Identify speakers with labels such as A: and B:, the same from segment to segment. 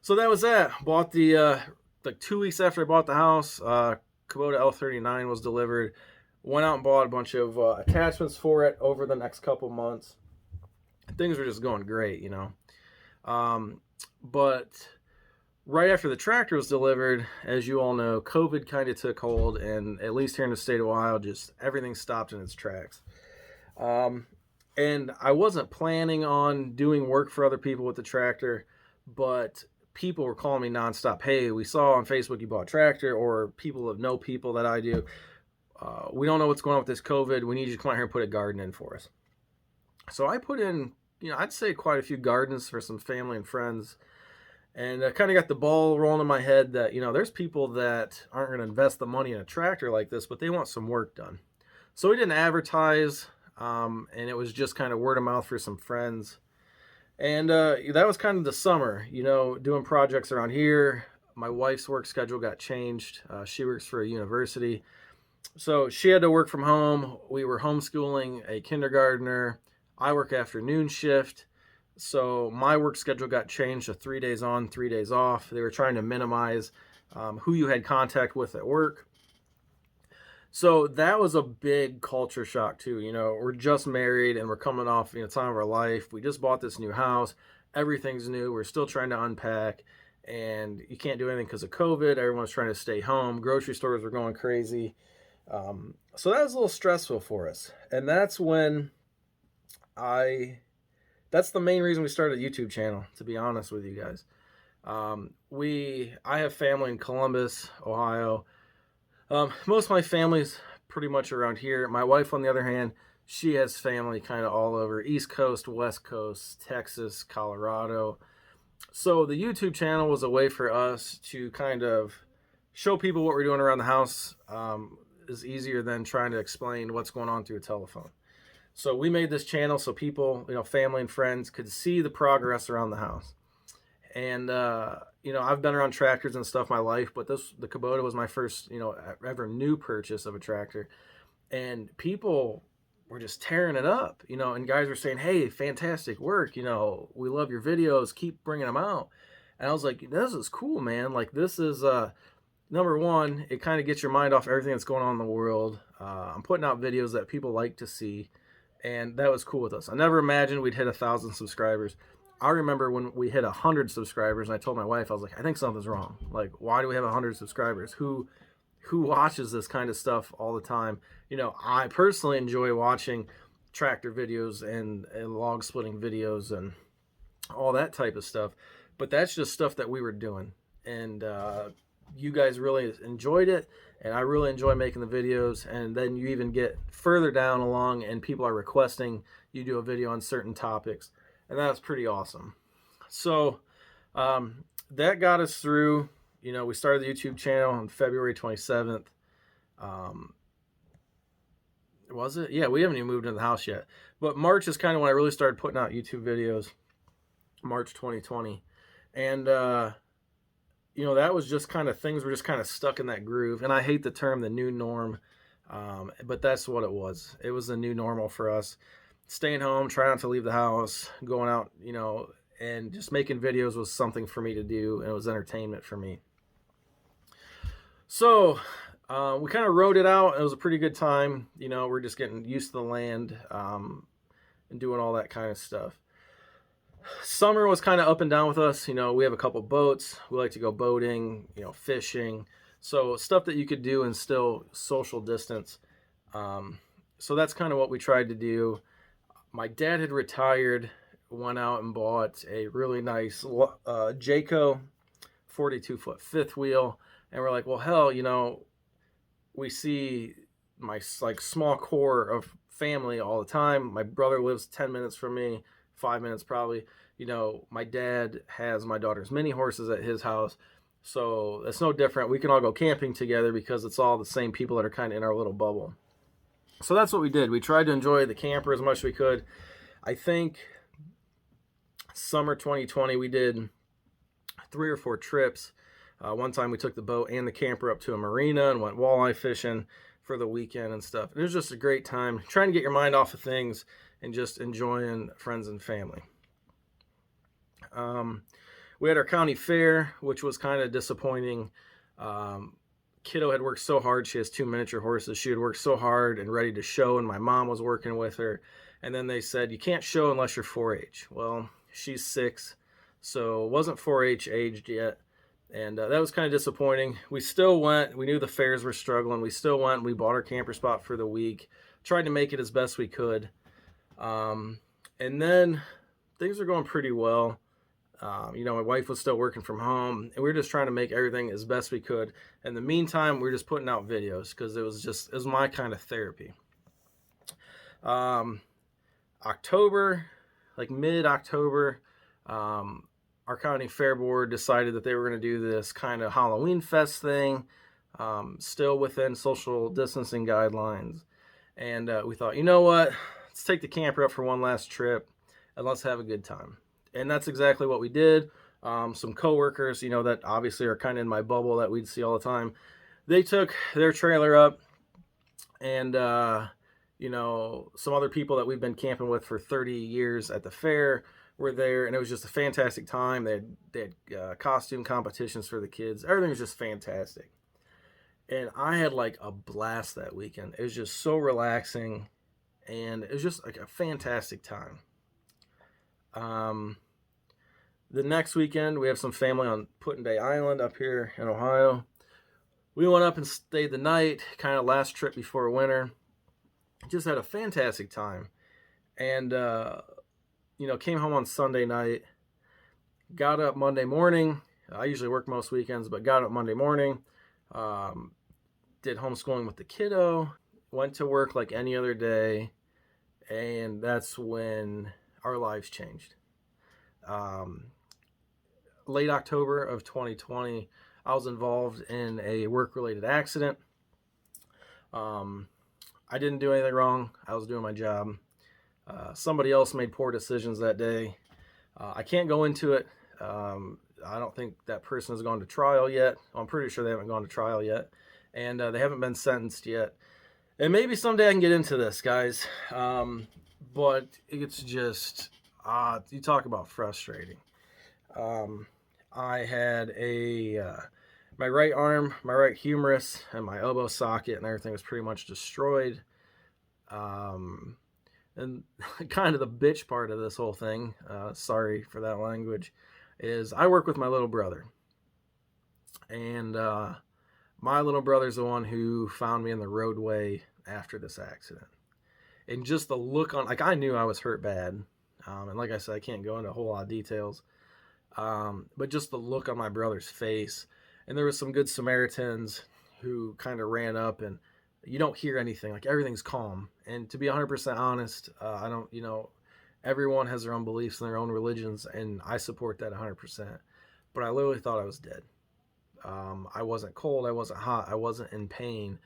A: So that was that. Bought the like 2 weeks after I bought the house, Kubota L39 was delivered. Went out and bought a bunch of attachments for it over the next couple months. Things were just going great, you know. But right after the tractor was delivered, as you all know, COVID kind of took hold, and at least here in the state of Ohio, just everything stopped in its tracks. Um, and I wasn't planning on doing work for other people with the tractor, but people were calling me nonstop. Hey, we saw on Facebook you bought a tractor, or people of know people that I do. We don't know what's going on with this COVID. We need you to come out here and put a garden in for us. So I put in, I'd say quite a few gardens for some family and friends, and I kind of got the ball rolling in my head that there's people that aren't going to invest the money in a tractor like this, but they want some work done. So we didn't advertise, and it was just kind of word of mouth for some friends. And that was kind of the summer, doing projects around here. My wife's work schedule got changed. She works for a university, so she had to work from home. We were homeschooling a kindergartner. I work afternoon shift. So my work schedule got changed to 3 days on, 3 days off. They were trying to minimize who you had contact with at work. So that was a big culture shock too. We're just married and we're coming off time of our life. We just bought this new house. Everything's new. We're still trying to unpack, and you can't do anything because of COVID. Everyone's trying to stay home. Grocery stores were going crazy. So that was a little stressful for us, and that's when that's the main reason we started a YouTube channel, to be honest with you guys. I have family in Columbus, Ohio. Most of my family's pretty much around here. My wife, on the other hand, she has family kind of all over East Coast, West Coast, Texas, Colorado. So the YouTube channel was a way for us to kind of show people what we're doing around the house. Is easier than trying to explain what's going on through a telephone. So we made this channel so people, family and friends could see the progress around the house. And I've been around tractors and stuff my life, but the Kubota was my first, ever new purchase of a tractor. And people were just tearing it up, and guys were saying, "Hey, fantastic work, we love your videos, keep bringing them out." And I was like, "This is cool, man. Like, this is number one, it kind of gets your mind off everything that's going on in the world. I'm putting out videos that people like to see, and that was cool with us. I never imagined we'd hit 1,000 subscribers. I remember when we hit 100 subscribers, and I told my wife, I was like, I think something's wrong. Like, why do we have 100 subscribers? Who watches this kind of stuff all the time? I personally enjoy watching tractor videos and log splitting videos and all that type of stuff, but that's just stuff that we were doing, and you guys really enjoyed it, and I really enjoy making the videos. And then you even get further down along and people are requesting you do a video on certain topics, and that's pretty awesome. So that got us through. We started the YouTube channel on February 27th. Was it? Yeah, we haven't even moved into the house yet, but March is kind of when I really started putting out YouTube videos. March 2020. And that was just kind of, things were just kind of stuck in that groove. And I hate the term the new norm, but that's what it was. It was the new normal for us. Staying home, trying not to leave the house, going out, and just making videos was something for me to do, and it was entertainment for me. So we kind of rode it out. It was a pretty good time. We're just getting used to the land, and doing all that kind of stuff. Summer was kind of up and down with us. We have a couple boats. We like to go boating, fishing. So stuff that you could do and still social distance. So that's kind of what we tried to do. My dad had retired, went out and bought a really nice Jayco 42-foot fifth wheel. And we're like, well, hell, we see my small core of family all the time. My brother lives 10 minutes from me, 5 minutes probably. My dad has my daughter's mini horses at his house. So it's no different. We can all go camping together because it's all the same people that are kind of in our little bubble. So that's what we did. We tried to enjoy the camper as much as we could. I think summer 2020, we did 3 or 4 trips. One time we took the boat and the camper up to a marina and went walleye fishing for the weekend and stuff. It was just a great time trying to get your mind off of things and just enjoying friends and family. We had our county fair, which was kind of disappointing. Um, Kiddo had worked so hard. She has 2 miniature horses. She had worked so hard and ready to show, and my mom was working with her. And then they said, you can't show unless you're 4-H. Well, she's 6, so wasn't 4-H aged yet. And that was kind of disappointing. We still went. We knew the fairs were struggling. We still went. We bought our camper spot for the week. Tried to make it as best we could. And then things were going pretty well. My wife was still working from home, and we were just trying to make everything as best we could. In the meantime, we were just putting out videos because it was my kind of therapy. October, like mid-October, our county fair board decided that they were going to do this kind of Halloween fest thing, still within social distancing guidelines. And we thought, you know what? Let's take the camper up for one last trip and let's have a good time. And that's exactly what we did. Some coworkers, that obviously are kind of in my bubble that we'd see all the time, they took their trailer up, and some other people that we've been camping with for 30 years at the fair were there, and it was just a fantastic time. They had costume competitions for the kids. Everything was just fantastic. And I had like a blast that weekend. It was just so relaxing, and it was just like a fantastic time. The next weekend, we have some family on Put-in-Bay Island up here in Ohio. We went up and stayed the night, kind of last trip before winter. Just had a fantastic time. And, came home on Sunday night, got up Monday morning. I usually work most weekends, but got up Monday morning, did homeschooling with the kiddo, went to work like any other day, and that's when our lives changed. Late October of 2020, I was involved in a work-related accident. I didn't do anything wrong. I was doing my job. Somebody else made poor decisions that day. I can't go into it. I don't think that person has gone to trial yet. I'm pretty sure they haven't gone to trial yet. And they haven't been sentenced yet. And maybe someday I can get into this, guys. But it's just, you talk about frustrating. I had my right arm, my right humerus, and my elbow socket, and everything was pretty much destroyed. And kind of the bitch part of this whole thing, sorry for that language, is I work with my little brother. And my little brother's the one who found me in the roadway after this accident. And just the look on, like, I knew I was hurt bad. And like I said, I can't go into a whole lot of details. But just the look on my brother's face. And there was some good Samaritans who kind of ran up, and you don't hear anything. Like, everything's calm. And to be 100% honest, I don't, everyone has their own beliefs and their own religions, and I support that 100%. But I literally thought I was dead. I wasn't cold. I wasn't hot. I wasn't in pain.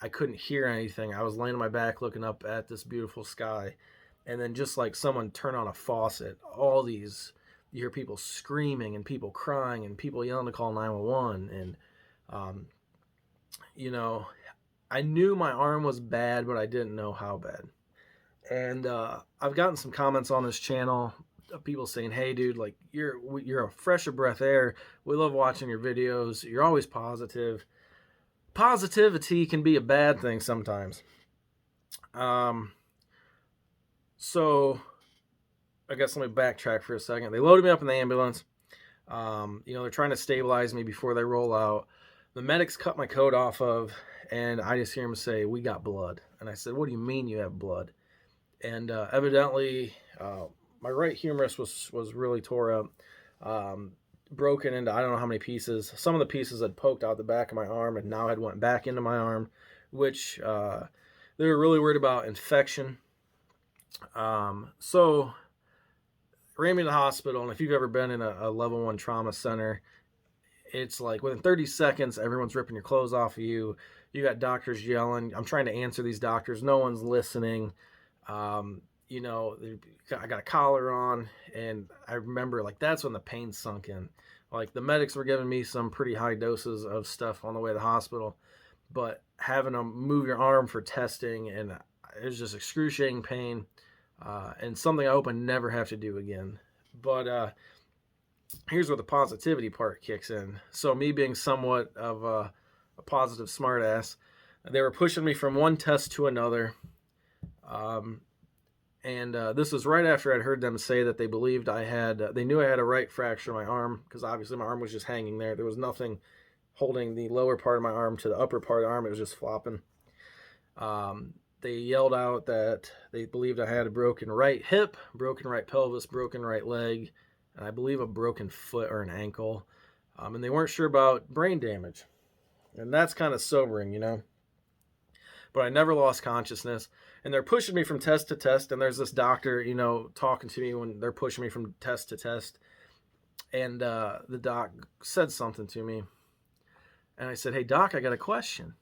A: I couldn't hear anything. I was laying on my back looking up at this beautiful sky. And then just like someone turn on a faucet, you hear people screaming and people crying and people yelling to call 911. And, I knew my arm was bad, but I didn't know how bad. And I've gotten some comments on this channel of people saying, hey, dude, like, you're a fresh of breath air. We love watching your videos. You're always positive. Positivity can be a bad thing sometimes. So I guess let me backtrack for a second. They loaded me up in the ambulance. They're trying to stabilize me before they roll out. The medics cut my coat off of, and I just hear them say, we got blood. And I said, what do you mean you have blood? And evidently, my right humerus was really tore up, broken into I don't know how many pieces. Some of the pieces had poked out the back of my arm and now had went back into my arm, which they were really worried about infection. So ran me to the hospital, and if you've ever been in a level 1 trauma center, it's like within 30 seconds, everyone's ripping your clothes off of you. You got doctors yelling. I'm trying to answer these doctors. No one's listening. I got a collar on, and I remember, like, that's when the pain sunk in. Like, the medics were giving me some pretty high doses of stuff on the way to the hospital, but having to move your arm for testing, and it was just excruciating pain, and something I hope I never have to do again. But here's where the positivity part kicks in. So me being somewhat of a positive smartass, they were pushing me from one test to another. Um, and this was right after I'd heard them say that they believed they knew I had a right fracture of my arm, because obviously my arm was just hanging there. There was nothing holding the lower part of my arm to the upper part of the arm. It was just flopping. They yelled out that they believed I had a broken right hip, broken right pelvis, broken right leg, and I believe a broken foot or an ankle. And they weren't sure about brain damage. And that's kind of sobering, you know. But I never lost consciousness. And they're pushing me from test to test. And there's this doctor, you know, talking to me when they're pushing me from test to test. And the doc said something to me. And I said, "Hey, doc, I got a question."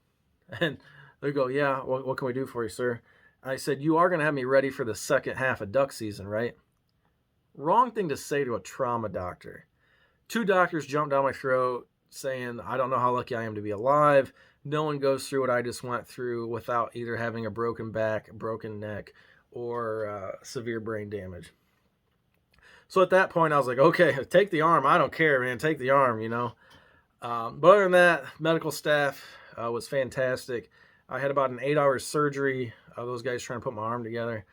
A: And they go, "Yeah, what can we do for you, sir?" I said, "You are going to have me ready for the second half of duck season, right?" Wrong thing to say to a trauma doctor. Two doctors jumped down my throat saying, "I don't know how lucky I am to be alive. No one goes through what I just went through without either having a broken back, broken neck, or severe brain damage." So at that point, I was like, okay, take the arm. I don't care, man. Take the arm, you know. But other than that, medical staff was fantastic. I had about an 8-hour surgery. Those guys trying to put my arm together.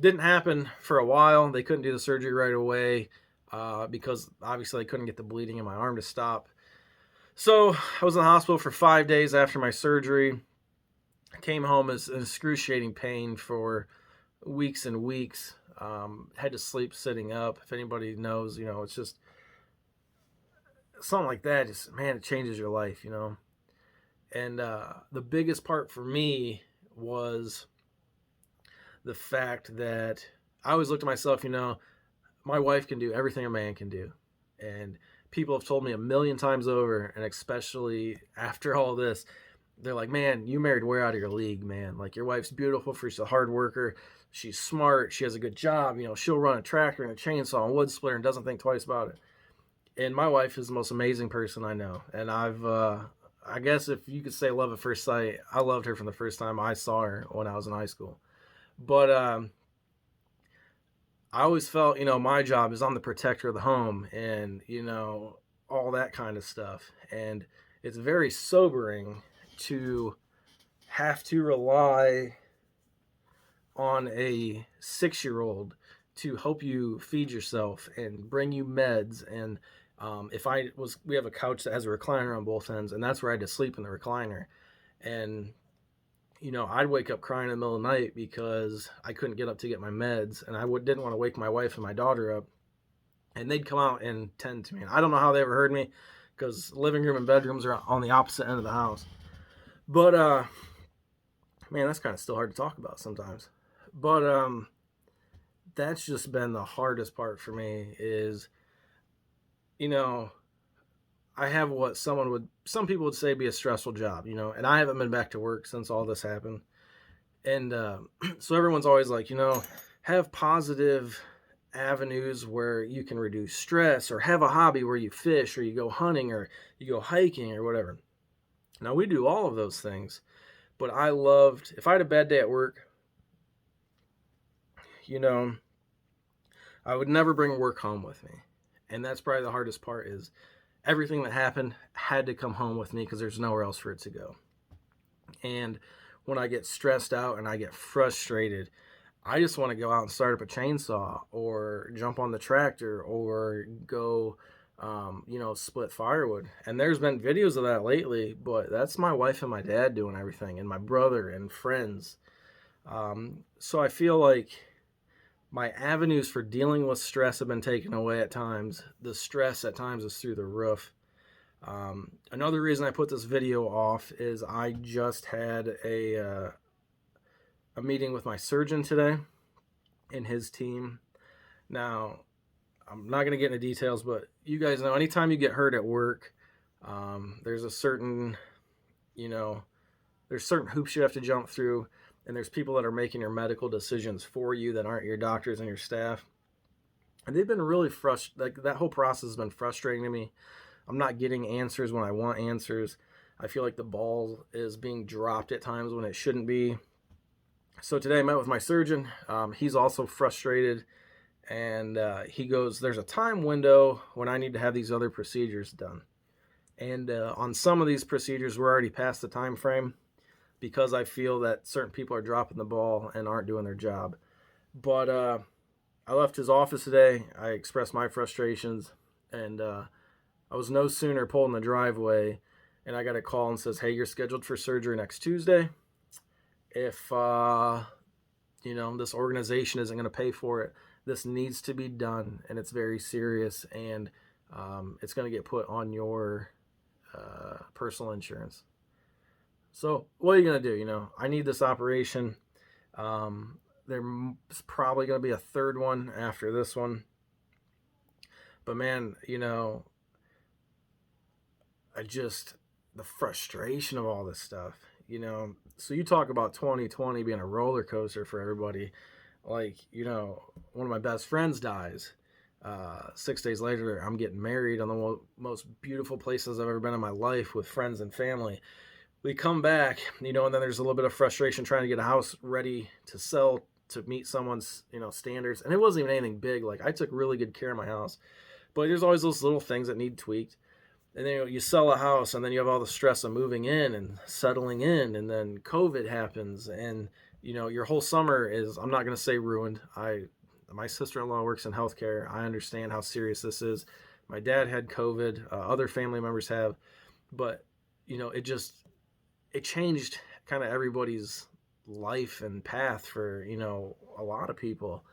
A: Didn't happen for a while. They couldn't do the surgery right away because obviously they couldn't get the bleeding in my arm to stop. So I was in the hospital for 5 days after my surgery. I came home as excruciating pain for weeks and weeks. Had to sleep sitting up. If anybody knows, you know, it's just something like that. Just, man, it changes your life, you know. And the biggest part for me was the fact that I always looked at myself, you know, my wife can do everything a man can do. And people have told me a million times over, and especially after all this, they're like, "Man, you married way out of your league, man. Like, your wife's beautiful, she's a hard worker, she's smart, she has a good job, you know, she'll run a tractor and a chainsaw and wood splitter and doesn't think twice about it." And my wife is the most amazing person I know. And I guess if you could say love at first sight, I loved her from the first time I saw her when I was in high school. But I always felt, you know, my job is I'm the protector of the home and, you know, all that kind of stuff. And it's very sobering to have to rely on a 6-year-old to help you feed yourself and bring you meds. And we have a couch that has a recliner on both ends, and that's where I had to sleep in the recliner. And you know, I'd wake up crying in the middle of the night because I couldn't get up to get my meds, and didn't want to wake my wife and my daughter up. And they'd come out and tend to me. And I don't know how they ever heard me, because living room and bedrooms are on the opposite end of the house. But man, that's kind of still hard to talk about sometimes. But that's just been the hardest part for me is, you know, I have what some people would say be a stressful job, you know, and I haven't been back to work since all this happened. And so everyone's always like, you know, have positive avenues where you can reduce stress, or have a hobby where you fish or you go hunting or you go hiking or whatever. Now, we do all of those things, but if I had a bad day at work, you know, I would never bring work home with me. And that's probably the hardest part is everything that happened had to come home with me because there's nowhere else for it to go. And when I get stressed out and I get frustrated, I just want to go out and start up a chainsaw or jump on the tractor or go, you know, split firewood. And there's been videos of that lately, but that's my wife and my dad doing everything, and my brother and friends. So I feel like my avenues for dealing with stress have been taken away at times. The stress at times is through the roof. Another reason I put this video off is I just had a meeting with my surgeon today and his team. Now, I'm not going to get into details, but you guys know anytime you get hurt at work, there's a certain, you know, there's certain hoops you have to jump through, and there's people that are making your medical decisions for you that aren't your doctors and your staff. And they've been really frustrated. Like, that whole process has been frustrating to me. I'm not getting answers when I want answers. I feel like the ball is being dropped at times when it shouldn't be. So today I met with my surgeon. He's also frustrated, And he goes, there's a time window when I need to have these other procedures done. And on some of these procedures, we're already past the time frame because I feel that certain people are dropping the ball and aren't doing their job. But I left his office today. I expressed my frustrations, and I was no sooner pulling the driveway, and I got a call and says, "Hey, you're scheduled for surgery next Tuesday. If this organization isn't going to pay for it, this needs to be done, and it's very serious, and it's going to get put on your personal insurance." So what are you going to do? I need this operation. There's probably going to be a third one after this one. But man, the frustration of all this stuff, So you talk about 2020 being a roller coaster for everybody. Like, one of my best friends dies. 6 days later, I'm getting married on the most beautiful places I've ever been in my life with friends and family. We come back, and then there's a little bit of frustration trying to get a house ready to sell to meet someone's, standards. And it wasn't even anything big. Like, I took really good care of my house. But there's always those little things that need tweaked. And then you sell a house, and then you have all the stress of moving in and settling in, and then COVID happens, and your whole summer is, I'm not going to say ruined. My sister-in-law works in healthcare. I understand how serious this is. My dad had COVID. Other family members have, but it changed kind of everybody's life and path for a lot of people.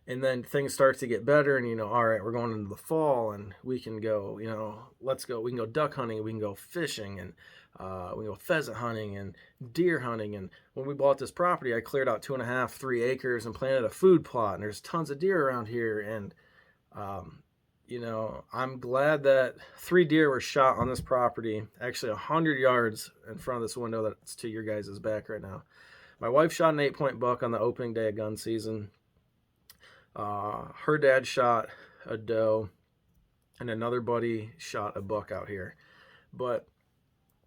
A: And then things start to get better, and all right, we're going into the fall, and we can go, let's go. We can go duck hunting, we can go fishing, and we can go pheasant hunting and deer hunting. And when we bought this property, I cleared out 2.5, 3 acres and planted a food plot, and there's tons of deer around here. And I'm glad that 3 deer were shot on this property, actually 100 yards in front of this window that's to your guys' back right now. My wife shot an 8-point buck on the opening day of gun season. Her dad shot a doe, and another buddy shot a buck out here. But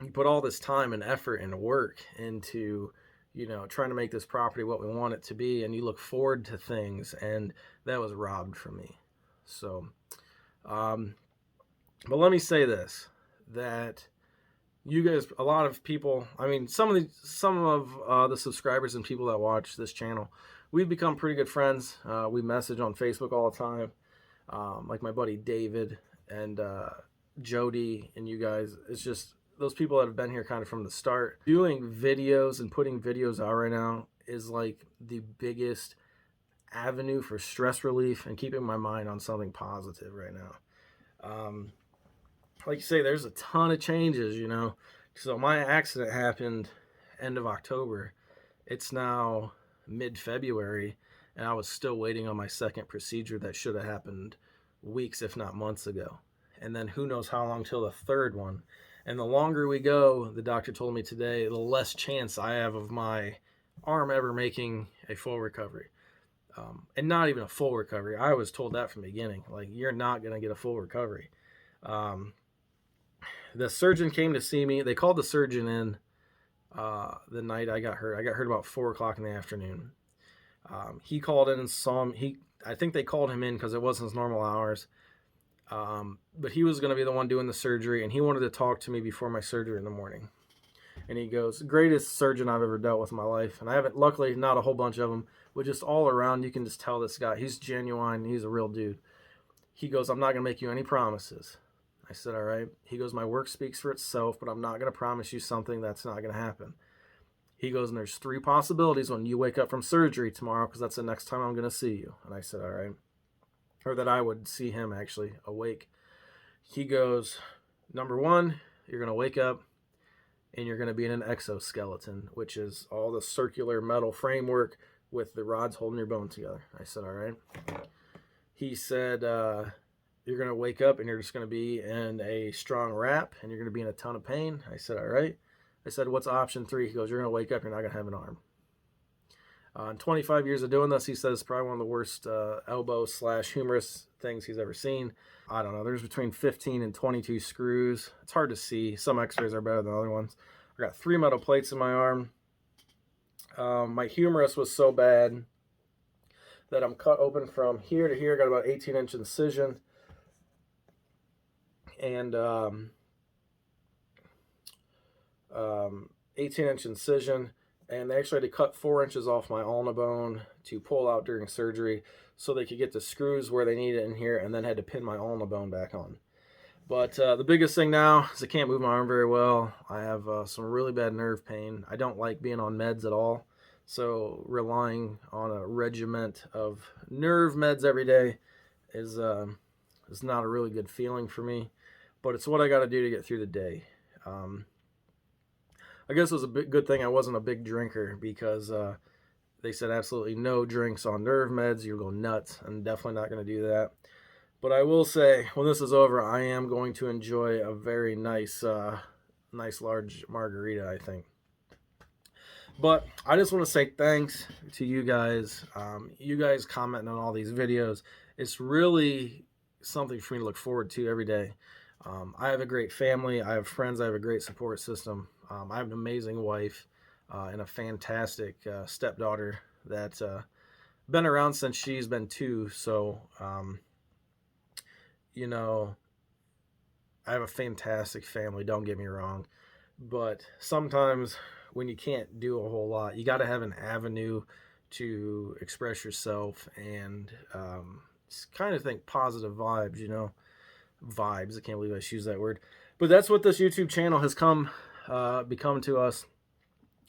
A: you put all this time and effort and work into trying to make this property what we want it to be, and you look forward to things, and that was robbed from me. So but let me say this, that you guys, a lot of people, some of the subscribers and people that watch this channel, we've become pretty good friends. We message on Facebook all the time, like my buddy David and Jody and you guys. It's just those people that have been here kind of from the start. Doing videos and putting videos out right now is like the biggest avenue for stress relief and keeping my mind on something positive right now. Like you say, there's a ton of changes, So my accident happened end of October. It's now mid-February, and I was still waiting on my second procedure that should have happened weeks, if not months ago. And then who knows how long till the third one. And the longer we go, the doctor told me today, the less chance I have of my arm ever making a full recovery. And not even a full recovery. I was told that from the beginning. Like, you're not going to get a full recovery. The surgeon came to see me. They called the surgeon in the night I got hurt. I got hurt about 4 o'clock in the afternoon. He called in and saw him. I think they called him in because it wasn't his normal hours. But he was going to be the one doing the surgery, and he wanted to talk to me before my surgery in the morning. And he goes, greatest surgeon I've ever dealt with in my life. And I haven't, luckily, not a whole bunch of them, but just all around, you can just tell this guy, he's genuine, he's a real dude. He goes, I'm not going to make you any promises. I said, all right. He goes, my work speaks for itself, but I'm not going to promise you something that's not going to happen. He goes, and there's 3 possibilities when you wake up from surgery tomorrow, because that's the next time I'm going to see you. And I said, all right. Or that I would see him actually awake. He goes, number 1, you're going to wake up and you're going to be in an exoskeleton, which is all the circular metal framework with the rods holding your bone together. I said, all right. He said, you're going to wake up and you're just going to be in a strong wrap and you're going to be in a ton of pain. I said, all right. I said, what's option 3? He goes, you're going to wake up, you're not going to have an arm. In 25 years of doing this, he says it's probably one of the worst elbow/humerus things he's ever seen. I don't know. There's between 15 and 22 screws. It's hard to see. Some x-rays are better than other ones. I got 3 metal plates in my arm. My humerus was so bad that I'm cut open from here to here. Got about 18-inch incision, and 18-inch incision, and they actually had to cut 4 inches off my ulna bone to pull out during surgery so they could get the screws where they need it in here, and then had to pin my ulna bone back on. But the biggest thing now is I can't move my arm very well. I have some really bad nerve pain. I don't like being on meds at all. So relying on a regiment of nerve meds every day is not a really good feeling for me. But it's what I got to do to get through the day. I guess it was a good thing I wasn't a big drinker, because they said absolutely no drinks on nerve meds. You'll go nuts. I'm definitely not going to do that. But I will say, when this is over, I am going to enjoy a very nice large margarita, I think. But I just want to say thanks to you guys. You guys commenting on all these videos. It's really something for me to look forward to every day. I have a great family. I have friends. I have a great support system. I have an amazing wife and a fantastic stepdaughter that's been around since she's been 2. So, you know, I have a fantastic family, don't get me wrong. But sometimes when you can't do a whole lot, you got to have an avenue to express yourself and kind of think positive vibes, vibes. I can't believe I used that word. But that's what this YouTube channel has become to us,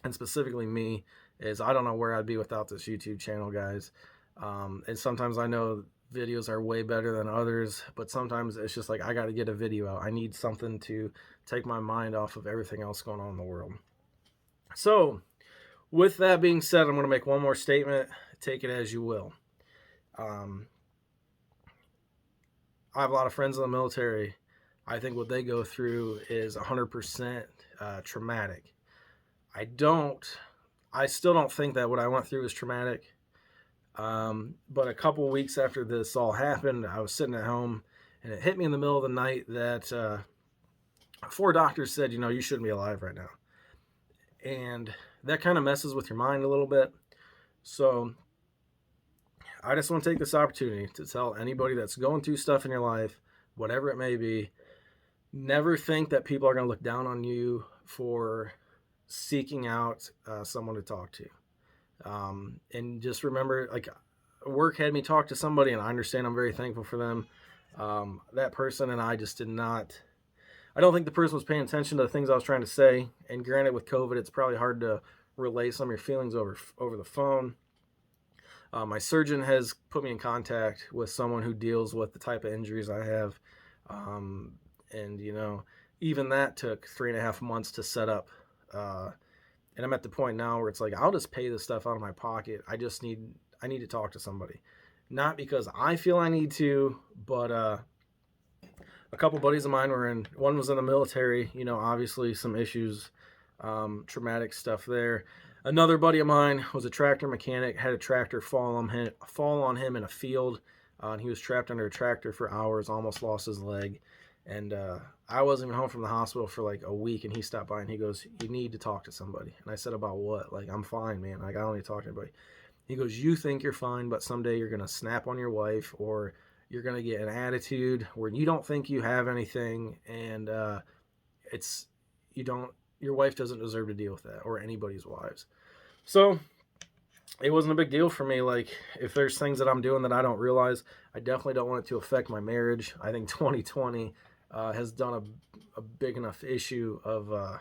A: and specifically me, is I don't know where I'd be without this YouTube channel, guys. And sometimes I know videos are way better than others, but sometimes it's just like I got to get a video out. I need something to take my mind off of everything else going on in the world. So with that being said, I'm going to make one more statement. Take it as you will. I have a lot of friends in the military. I think what they go through is 100% traumatic. I still don't think that what I went through is traumatic. But a couple weeks after this all happened, I was sitting at home, and it hit me in the middle of the night that 4 doctors said, you shouldn't be alive right now. And that kind of messes with your mind a little bit. So I just want to take this opportunity to tell anybody that's going through stuff in your life, whatever it may be, never think that people are going to look down on you for seeking out someone to talk to. And just remember, like, work had me talk to somebody, and I understand, I'm very thankful for them. That person and I just I don't think the person was paying attention to the things I was trying to say. And granted, with COVID, it's probably hard to relay some of your feelings over the phone. My surgeon has put me in contact with someone who deals with the type of injuries I have. And even that took 3.5 months to set up. And I'm at the point now where it's like, I'll just pay this stuff out of my pocket. I need to talk to somebody. Not because I feel I need to, but a couple buddies of mine one was in the military, obviously some issues, traumatic stuff there. Another buddy of mine was a tractor mechanic, had a tractor fall on him in a field, and he was trapped under a tractor for hours, almost lost his leg. And I wasn't even home from the hospital for like a week, and he stopped by and he goes, "You need to talk to somebody." And I said, "About what?" Like, "I'm fine, man. Like, I don't need to talk to anybody." He goes, "You think you're fine, but someday you're going to snap on your wife, or you're going to get an attitude where you don't think you have anything, and your wife doesn't deserve to deal with that, or anybody's wives." So it wasn't a big deal for me. Like, if there's things that I'm doing that I don't realize, I definitely don't want it to affect my marriage. I think 2020 has done a big enough issue of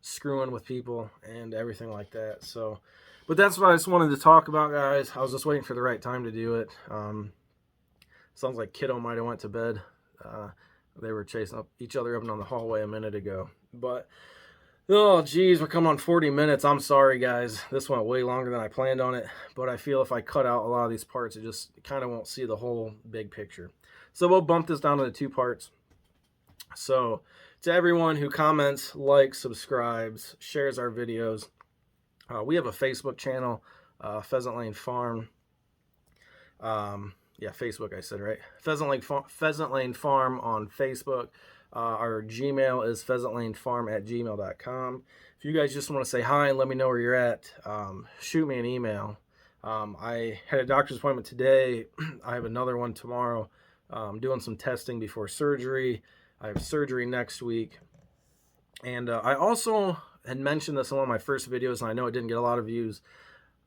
A: screwing with people and everything like that. So, but that's what I just wanted to talk about, guys. I was just waiting for the right time to do it. Sounds like Kiddo might have went to bed. They were chasing each other up and down the hallway a minute ago. But, oh, geez, we're coming on 40 minutes. I'm sorry, guys. This went way longer than I planned on it. But I feel if I cut out a lot of these parts, it just kind of won't see the whole big picture. So we'll bump this down to the 2 parts. So to everyone who comments, likes, subscribes, shares our videos, we have a Facebook channel, Pheasant Lane Farm. Yeah, Facebook, I said, right? Pheasant Lane Farm on Facebook. Our Gmail is pheasantlanefarm@gmail.com. If you guys just want to say hi and let me know where you're at, shoot me an email. I had a doctor's appointment today. I have another one tomorrow. Doing some testing before surgery. I have surgery next week. And I also had mentioned this in one of my first videos, and I know it didn't get a lot of views.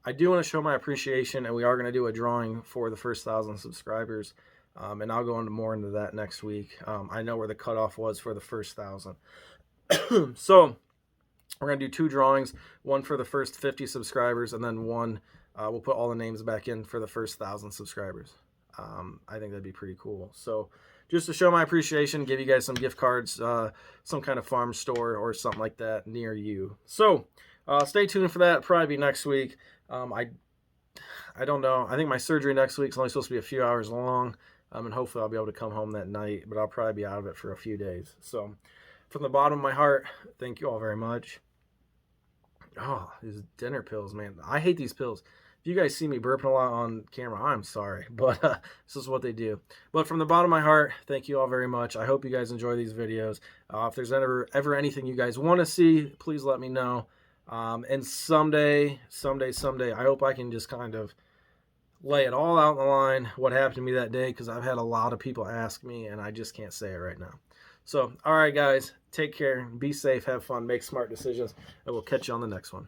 A: I do want to show my appreciation, and we are going to do a drawing for the first 1,000 subscribers. And I'll go more into that next week. I know where the cutoff was for the first 1,000. So we're going to do 2 drawings, one for the first 50 subscribers, and then one, we'll put all the names back in for the first 1,000 subscribers. I think that'd be pretty cool. So just to show my appreciation, give you guys some gift cards, some kind of farm store or something like that near you. So stay tuned for that. It'll probably be next week. I don't know. I think my surgery next week is only supposed to be a few hours long, and hopefully I'll be able to come home that night, but I'll probably be out of it for a few days. So from the bottom of my heart, thank you all very much. Oh, these dinner pills, man. I hate these pills. If you guys see me burping a lot on camera, I'm sorry, but this is what they do. But from the bottom of my heart, thank you all very much. I hope you guys enjoy these videos. If there's ever anything you guys want to see, please let me know. And someday, I hope I can just kind of lay it all out on the line, what happened to me that day, because I've had a lot of people ask me, and I just can't say it right now. So, all right, guys, take care, be safe, have fun, make smart decisions, and we'll catch you on the next one.